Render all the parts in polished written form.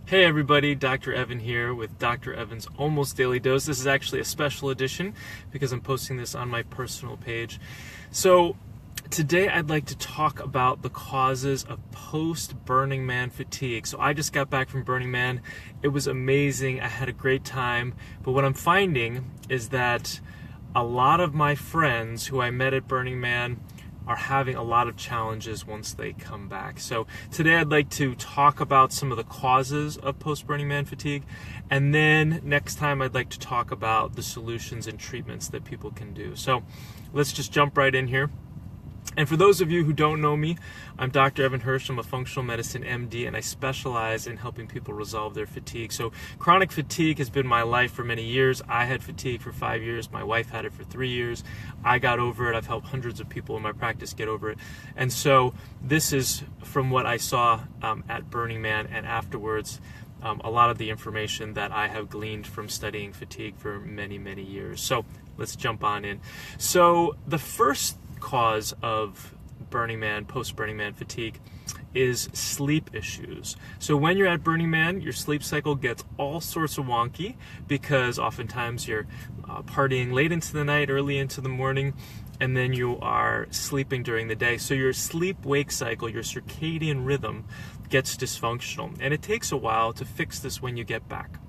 Hey everybody, Dr. Evan here with Dr. Evan's Almost Daily Dose. This is actually a special edition because I'm posting this on my personal page. So today I'd like to talk about the causes of post-Burning Man fatigue. So I just got back from Burning Man. It was amazing. I had a great time. But what I'm finding is that a lot of my friends who I met at Burning Man are having a lot of challenges once they come back. So today I'd like to talk about some of the causes of post-Burning Man fatigue, and then next time I'd like to talk about the solutions and treatments that people can do. So let's just jump right in here. And for those of you who don't know me, I'm Dr. Evan Hirsch. I'm a functional medicine MD, and I specialize in helping people resolve their fatigue. So chronic fatigue has been my life for many years. I had fatigue for 5 years. My wife had it for 3 years. I got over it. I've helped hundreds of people in my practice get over it. And so this is from what I saw at Burning Man and afterwards, a lot of the information that I have gleaned from studying fatigue for many, many years. So let's jump on in. So the first cause of Burning Man, post-Burning Man fatigue is sleep issues. So when you're at Burning Man, your sleep cycle gets all sorts of wonky because oftentimes you're partying late into the night, early into the morning, and then you are sleeping during the day. So your sleep-wake cycle, your circadian rhythm gets dysfunctional, and it takes a while to fix this when you get back.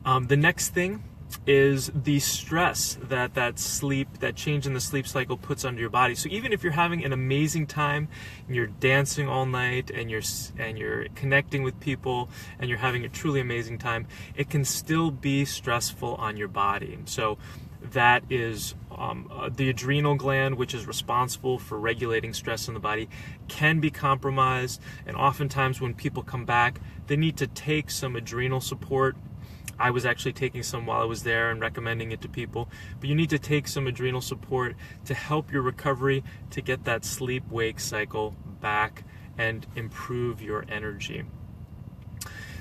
The next thing is the stress that change in the sleep cycle puts under your body. So even if you're having an amazing time and you're dancing all night and you're connecting with people and you're having a truly amazing time, it can still be stressful on your body. So that is the adrenal gland, which is responsible for regulating stress in the body, can be compromised. And oftentimes when people come back, they need to take some adrenal support. I was actually taking some while I was there and recommending it to people. But you need to take some adrenal support to help your recovery, to get that sleep-wake cycle back and improve your energy.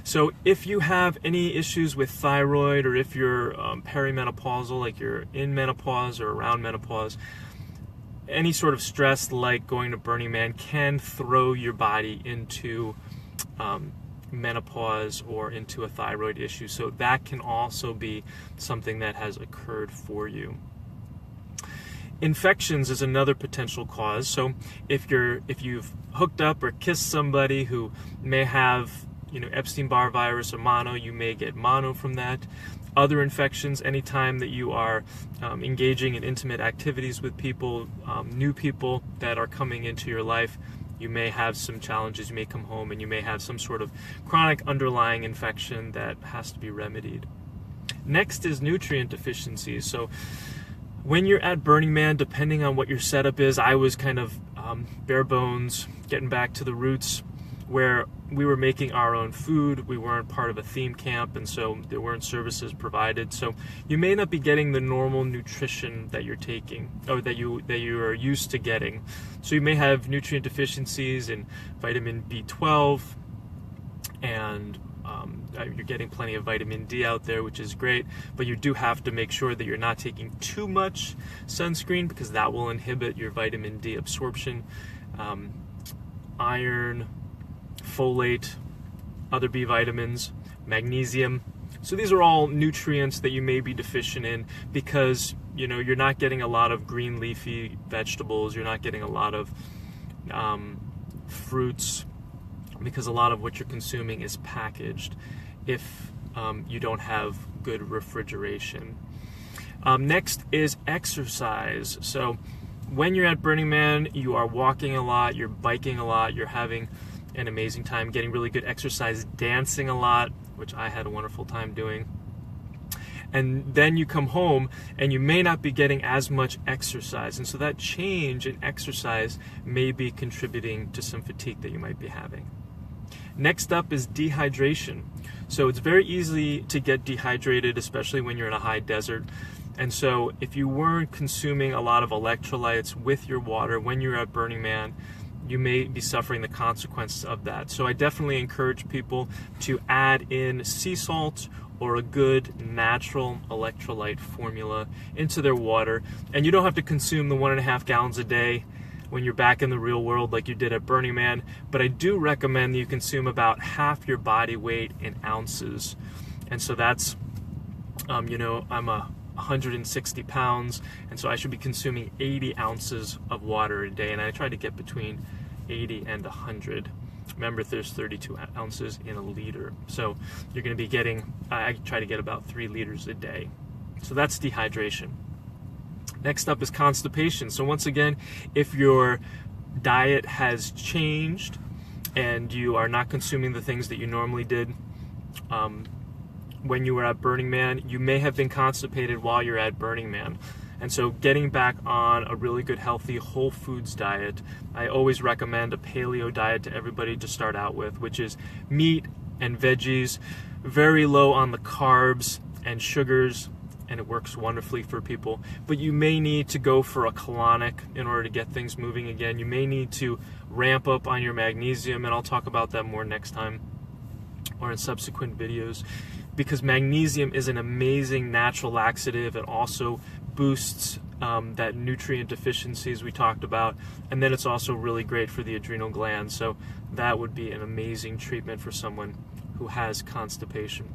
So if you have any issues with thyroid, or if you're perimenopausal, like you're in menopause or around menopause, any sort of stress like going to Burning Man can throw your body into menopause or into a thyroid issue. So that can also be something that has occurred for you. Infections is another potential cause. So if you've hooked up or kissed somebody who may have Epstein-Barr virus or mono, you may get mono from that. Other infections, anytime that you are engaging in intimate activities with people, new people that are coming into your life, you may have some challenges. You may come home and you may have some sort of chronic underlying infection that has to be remedied. Next is nutrient deficiencies. So when you're at Burning Man, depending on what your setup is, I was kind of bare bones, getting back to the roots, where we were making our own food. We weren't part of a theme camp, and so there weren't services provided. So you may not be getting the normal nutrition that you're taking, or that you are used to getting. So you may have nutrient deficiencies in vitamin B12, and you're getting plenty of vitamin D out there, which is great, but you do have to make sure that you're not taking too much sunscreen, because that will inhibit your vitamin D absorption. Iron, folate, other B vitamins, magnesium. So these are all nutrients that you may be deficient in because you're not getting a lot of green leafy vegetables, you're not getting a lot of fruits, because a lot of what you're consuming is packaged if you don't have good refrigeration. Next is exercise. So when you're at Burning Man, you are walking a lot, you're biking a lot, you're having an amazing time, getting really good exercise, dancing a lot, which I had a wonderful time doing. And then you come home and you may not be getting as much exercise. And so that change in exercise may be contributing to some fatigue that you might be having. Next up is dehydration. So it's very easy to get dehydrated, especially when you're in a high desert. And so if you weren't consuming a lot of electrolytes with your water when you're at Burning Man, you may be suffering the consequences of that. So I definitely encourage people to add in sea salt or a good natural electrolyte formula into their water. And you don't have to consume the 1.5 gallons a day. when you're back in the real world like you did at Burning Man, but I do recommend that you consume about half your body weight in ounces. And so that's, I'm 160 pounds, and so I should be consuming 80 ounces of water a day, and I try to get between 80 and 100. Remember, there's 32 ounces in a liter, so you're going to be getting, I try to get about 3 liters a day. So that's dehydration. Next up is constipation. So once again, if your diet has changed and you are not consuming the things that you normally did when you were at Burning Man, you may have been constipated while you're at Burning Man. And so getting back on a really good, healthy, whole foods diet, I always recommend a paleo diet to everybody to start out with, which is meat and veggies, very low on the carbs and sugars, and it works wonderfully for people. But you may need to go for a colonic in order to get things moving again. You may need to ramp up on your magnesium, and I'll talk about that more next time or in subsequent videos, because magnesium is an amazing natural laxative. It also boosts that nutrient deficiencies we talked about, and then it's also really great for the adrenal glands. So that would be an amazing treatment for someone who has constipation.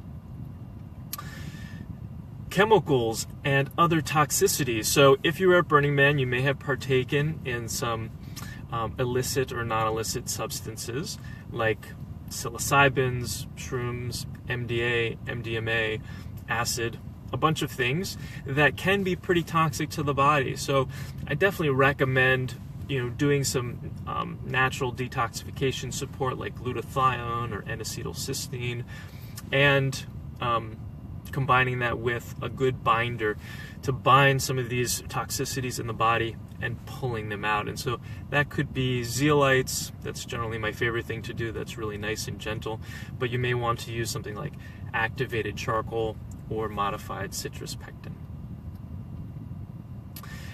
Chemicals and other toxicities. So if you were at Burning Man, you may have partaken in some illicit or non-illicit substances like psilocybins, shrooms, MDA, MDMA, acid, a bunch of things that can be pretty toxic to the body. So I definitely recommend doing some natural detoxification support like glutathione or N-acetylcysteine, and combining that with a good binder to bind some of these toxicities in the body and pulling them out. And so that could be zeolites. That's generally my favorite thing to do. That's really nice and gentle. But you may want to use something like activated charcoal or modified citrus pectin.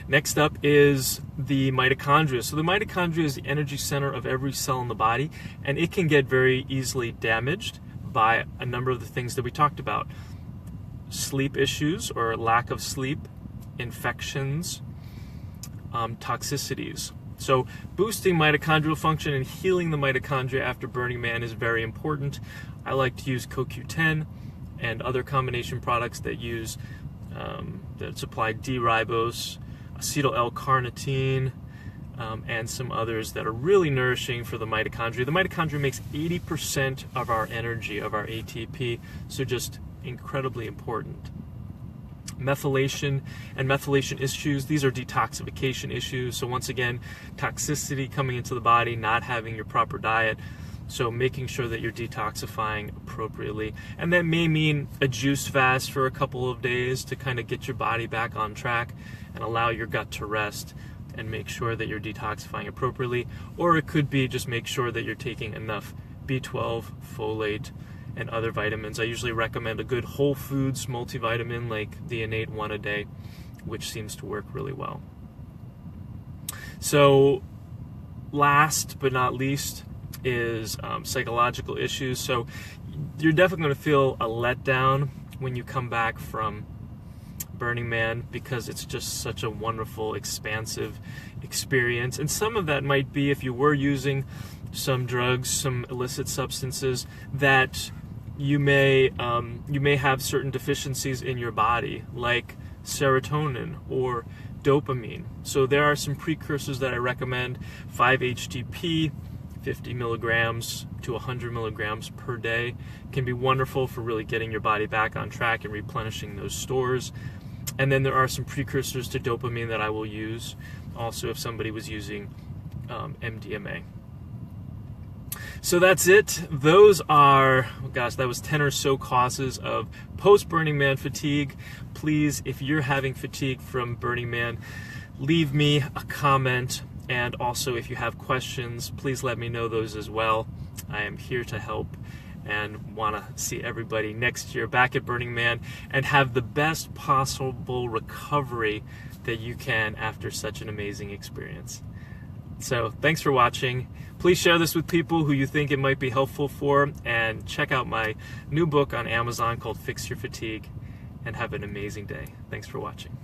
Next up is the mitochondria. So the mitochondria is the energy center of every cell in the body, and it can get very easily damaged by a number of the things that we talked about. Sleep issues or lack of sleep, infections, toxicities. So boosting mitochondrial function and healing the mitochondria after Burning Man is very important. I like to use CoQ10 and other combination products that use that supply D-ribose, acetyl L-carnitine, and some others that are really nourishing for the mitochondria. The mitochondria makes 80% of our energy, of our ATP, so just incredibly important. Methylation and methylation issues, these are detoxification issues. So once again, toxicity coming into the body, not having your proper diet, so making sure that you're detoxifying appropriately. And that may mean a juice fast for a couple of days to kind of get your body back on track and allow your gut to rest and make sure that you're detoxifying appropriately. Or it could be just make sure that you're taking enough B12, folate, and other vitamins. I usually recommend a good whole foods multivitamin like the Innate one a day, which seems to work really well. So last but not least is psychological issues. So you're definitely going to feel a letdown when you come back from Burning Man, because it's just such a wonderful, expansive experience. And some of that might be if you were using some drugs, some illicit substances, that you may have certain deficiencies in your body, like serotonin or dopamine. So there are some precursors that I recommend. 5-HTP, 50 milligrams to 100 milligrams per day, can be wonderful for really getting your body back on track and replenishing those stores. And then there are some precursors to dopamine that I will use also if somebody was using MDMA. So that's it. Those are, that was 10 or so causes of post-Burning Man fatigue. Please, if you're having fatigue from Burning Man, leave me a comment. And also, if you have questions, please let me know those as well. I am here to help and want to see everybody next year back at Burning Man and have the best possible recovery that you can after such an amazing experience. So thanks for watching. Please share this with people who you think it might be helpful for, and check out my new book on Amazon called Fix Your Fatigue, and have an amazing day. Thanks for watching.